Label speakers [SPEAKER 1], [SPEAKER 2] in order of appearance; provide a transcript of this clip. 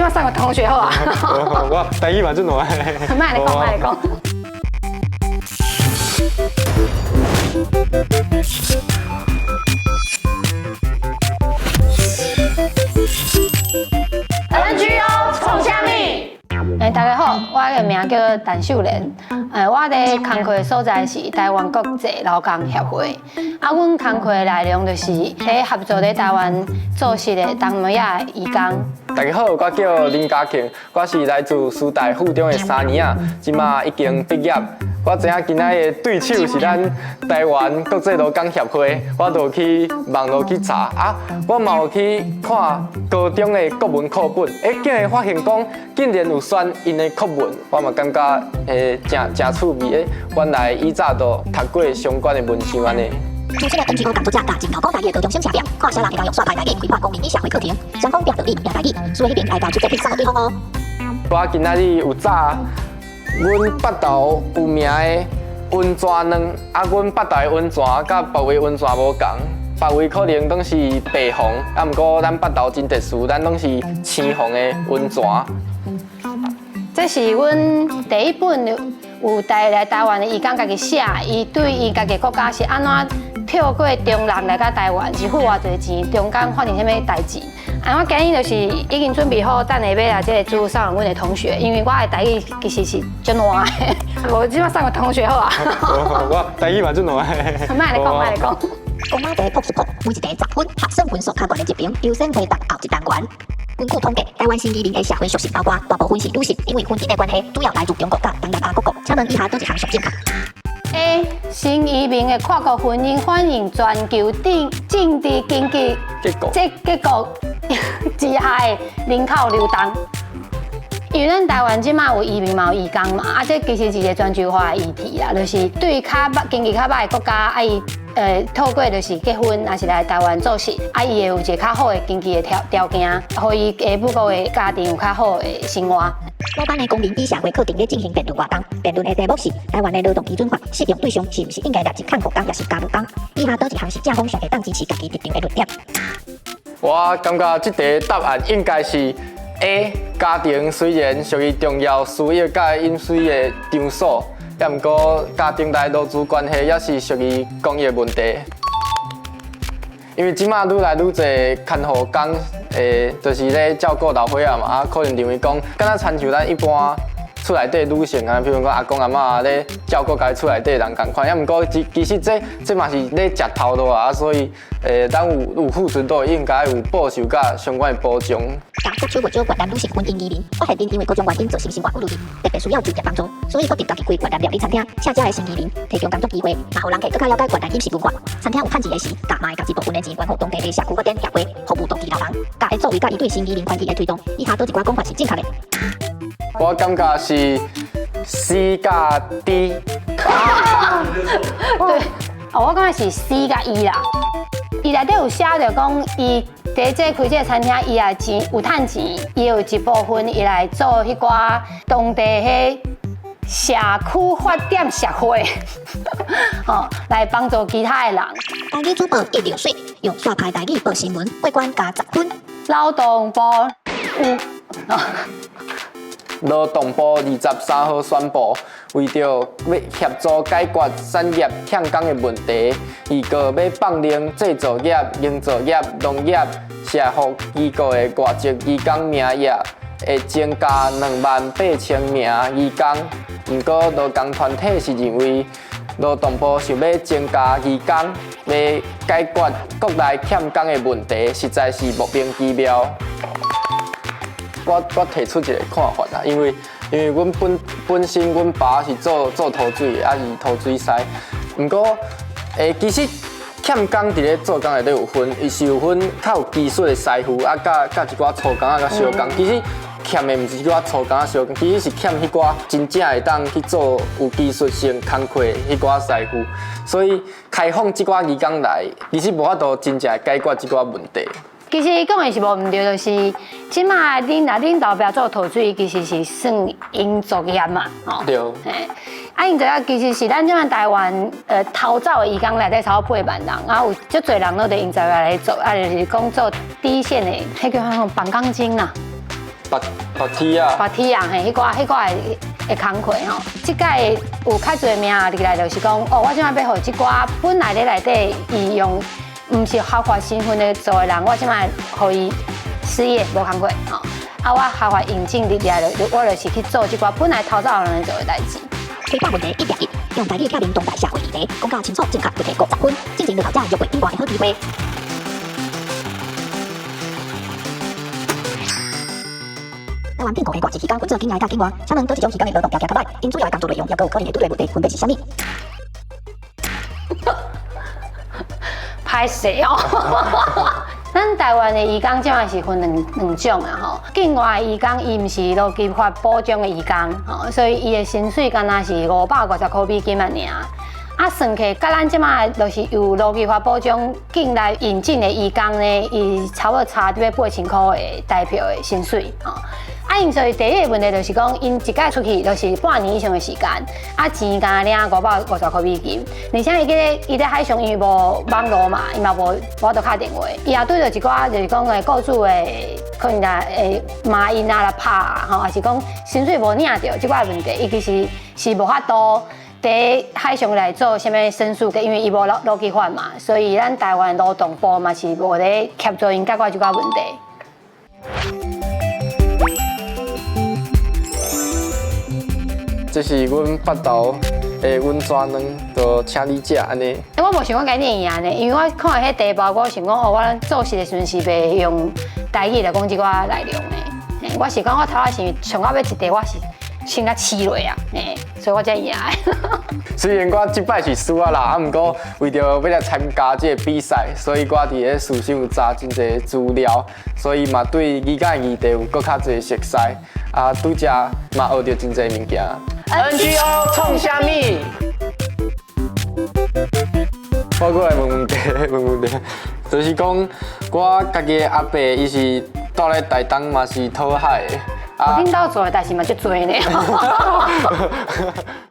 [SPEAKER 1] 马上个同学好啊。
[SPEAKER 2] 我台语嘛真难。
[SPEAKER 1] 慢来讲，慢来讲。NGO 创虾米。大家好，我的名叫陈秀莲。我在工作的所在是台湾国际劳工协会。阮工作的内容就是在合作在台湾做事的东南亚移工。
[SPEAKER 2] 大家好，我叫林家庆，我是来自师大附中的3年啊，即马已经毕业。我知影今仔的对手是咱台湾国际劳工协会，我就去网络去查啊，我嘛有去看高中的国文课本，竟然发现讲竟然有选因的课文，我嘛感觉真趣味的，原来以早就读过相关的文章安尼。
[SPEAKER 3] 主持人 NGO 工作者甲真头讲台语的高中生写表，看啥人会当用刷牌台语开发公民与社会课程，双方拼道理拼台语，所以迄边爱交出作品送互对方哦。
[SPEAKER 2] 我今仔日有早。阮北投有名的温泉卵，阮北投的温泉甲别位温泉无同，别位可能拢是白红，毋过咱北投真特殊，咱拢是青红的温泉。
[SPEAKER 1] 这是阮第一本有带来台湾的移工家己写，伊对伊家己国家是安怎跳过中南来到台湾，是付偌侪钱，中间发生啥物代志。我今日就是已经准备好，等下要来这个资送阮的同学，因为我的台语其实是真烂的，我即马送个同学好啊。
[SPEAKER 2] 我台语嘛真烂。
[SPEAKER 1] 慢来讲，慢来讲。
[SPEAKER 3] 公马地博士课每一题10分，学生分数较悬的一边优先回答后一单元。根据统计，台湾新移民的社会属性包括大部分是女性，因为婚姻的关系，主要来自中国甲东南亚各国。请问以下哪一项属正确
[SPEAKER 1] ？A. 新移民的跨国婚姻反映全球政治经济结构之下的人口流动。因为咱台湾即马有移民嘛有移工嘛，这其实是一个全球化的议题啦，就是对于经济较歹的国家，伊透过就是结婚，也是来台湾做事，伊会有一个较好的经济的条件，互伊下母国的家庭有较好的生活。
[SPEAKER 3] 我班的公民与社会课程咧进行辩论活动，辩论的题目是台湾的劳动基准法适用对象是毋是应该列入看护工，也是家务工？以下哪一项是正方上会当支持家己特定的论点？
[SPEAKER 2] 我感觉这题答案应该是 A。家庭虽然属于重要需要甲饮水的场所，也毋过家庭内劳资关系也是属于公益问题。因为即马愈来愈侪看护工，就是咧照顾老岁仔嘛，可能认为讲，敢若亲像咱一般厝内底女性啊，比如讲阿公阿嬷咧照顾家己厝内底人共款，也毋过其实这嘛是咧食头路啊，所以咱有付出都应该有报酬甲相关的保障。
[SPEAKER 3] 国手不少越南女性婚姻移民，发现因为各种原因造成生活不如意，特别需要就业帮助，所以决定家己开越南料理餐厅，请这的新移民提供工作机会，也互人客更加了解越南饮食文化。餐厅有趁钱的时，甲嘛会家己部分的钱捐予当地的社区发展协会，服务当地老人，甲会作为甲伊对新移民权益的推动。以下倒一寡讲法是正确的。
[SPEAKER 2] 我感觉是 C 加 D。
[SPEAKER 1] 对，我感觉是 C 加 E 啦。伊内底有写着讲，伊在这开这个餐厅，伊也钱有趁钱，伊有一部分伊来做迄寡当地迄社区发展协会，来帮助其他的人。
[SPEAKER 3] 台语主播叶流水用刷牌台语报新闻，过关加10分。
[SPEAKER 1] 劳动部有。
[SPEAKER 2] 劳动部23号宣布，为着要协助解决产业欠工的问题，预告要放令制造业、营造业、农业、社服机构的外籍移工名额，会增加28000名移工。不过，劳工团体是认为，劳动部想要增加移工，来解决国内欠工的问题，实在是莫名其妙。我提出一个看法啦，因为阮本身阮爸是做陶水的，也是陶水师。毋过其实欠工伫咧做工内底有分，伊是有分较有技术的师傅，啊，甲一寡粗工啊，甲小工。其实欠的毋是迄寡粗工啊、小工，其实是欠迄寡真正会当去做有技术性工课的迄寡师傅。所以开放即寡移工来，其实无法度真正解决即寡问题。
[SPEAKER 1] 其实讲的是无毋对，就是即马恁后壁做陶水，其实是算营作业嘛，
[SPEAKER 2] 对。
[SPEAKER 1] 营作业其实是咱即马台湾头早的移工内底超过8万人，啊有足侪人都伫营作业来做，就是讲做第一线的，迄叫啥绑钢筋啦。
[SPEAKER 2] 白梯啊，
[SPEAKER 1] 白梯啊，嘿，迄寡会工课吼。即届有较侪名入来，就是讲哦，我即摆要互即寡本来咧内底伊用毋是合法身份的做的人，我即摆互伊失业无工课吼。啊，我合法引进入来，我就是去做即寡本来偷早人做的代志。
[SPEAKER 3] 推广问题1.1，用台语拆明当代社会议题，讲较清楚正确，就摕50分，进前就头家约会以外的好机会。台湾骗国的国际期间分做境内甲境外，请问倒一种时间的劳动条件较歹，因主要的工作内容也有可能会拄到问题，分别是啥物？
[SPEAKER 1] 歹势哦。咱台湾的移工即嘛是分两种啊吼，境外移工伊毋是劳基法保障的移工吼，所以伊的薪水敢若是550块美金啊尔。啊，算起，甲咱即马就是有劳基法保障境内引进的移工呢，伊差不多差伫要8000块的代表的薪水吼。啊，因所以第一个问题就是讲，因一届出去就是半年以上的时间，啊钱敢领550块美金，而且伊咧海上因为无网络嘛，伊嘛无法度敲电话，伊也对着一寡就是讲的雇主的可能会骂因啊来拍啊，吼，还是讲薪水无领到即寡问题，伊其实是无法度伫海上来做啥物申诉的，因为伊无劳基法嘛，所以咱台湾劳动部嘛是无咧协助因解决即寡问题。
[SPEAKER 2] 这是阮北投的温泉卵，就请你食安尼。
[SPEAKER 1] 我无想讲改念伊安尼，因为我看迄地包，我想讲哦，我做事的时阵是袂用台语来讲即寡内容的。我是讲我头仔是上到尾一地，我是先甲试落啊，所以我才赢的。
[SPEAKER 2] 虽然我即摆是输啊啦，啊，毋过为着要来参加这个比赛，所以我伫咧事先有查真侪资料，所以嘛对语言议题有搁较侪熟悉。啊，拄则嘛学着真侪物件。NGO 创啥物？我过来问问题，就是讲我家己的阿伯伊是住咧台东，嘛是讨海的。
[SPEAKER 1] 我恁兜做的代志嘛足多呢。